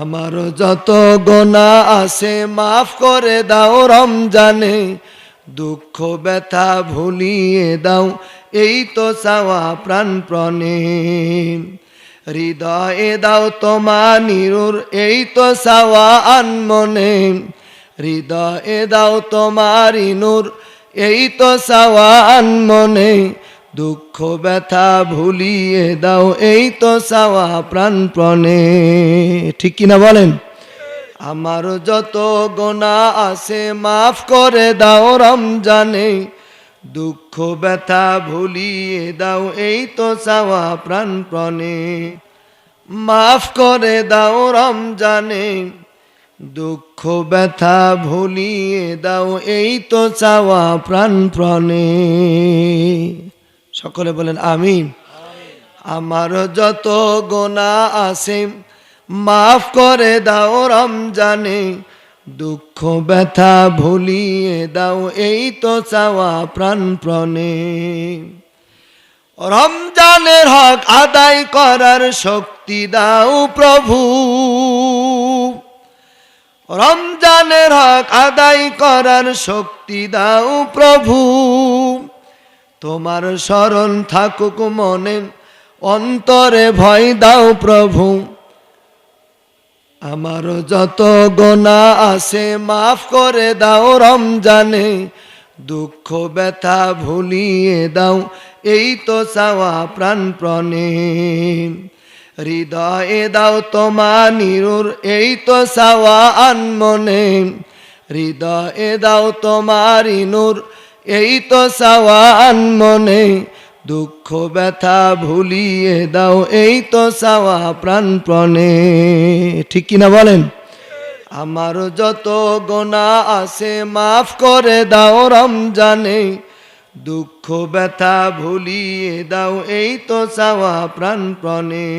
আমার যত গোনা আছে মাফ করে দাও রমজানে, দুঃখ ব্যথা ভুলিয়ে দাও এই তো চাওয়া প্রাণপণে। হৃদয়ে দাও তোমার নিরুর এই তো চাওয়া আনমনে, হৃদয়ে দাও তোমার নূর এই তো চাওয়া আনমনে, দুঃখ ব্যথা ভুলিয়ে দাও এই তো চাওয়া প্রাণপণে। ঠিক কিনা বলেন? আমার যত গোনা আছে মাফ করে দাও রমজানে, দুঃখ ব্যথা ভুলিয়ে দাও এই তো চাওয়া প্রাণপণে। মাফ করে দাও রমজানে, দুঃখ ব্যথা ভুলিয়ে দাও এই তো চাওয়া প্রাণপণে। সকলে বলেন আমিন। আমার যত গোনা আছে মাফ করে দাও রমজানে, দুঃখ ব্যথা ভুলিয়ে দাও এই তো চাওয়া প্রাণপণে। রমজানের হক আদায় করার শক্তি দাও প্রভু, রমজানের হক আদায় করার শক্তি দাও প্রভু। তোমার শরণ থাকুক মনে, অন্তরে ভয় দাও প্রভু। আমার যত গোনা আছে মাফ করে দাও রমজানে, দুঃখ ব্যথা ভুলিয়ে দাও এই তো চাওয়া প্রাণপণে। হৃদয়ে দাও তোমার নিরুর এই তো চাওয়া আনমনে, হৃদয়ে দাও তোমার নূর এই তো চাওয়া আনমনে, দুঃখ ব্যথা ভুলিয়ে দাও এই তো চাওয়া প্রাণপণে। ঠিক কিনা বলেন? আমার যত গোনা আছে মাফ করে দাও রমজানে, দুঃখ ব্যথা ভুলিয়ে দাও এই তো চাওয়া প্রাণপণে।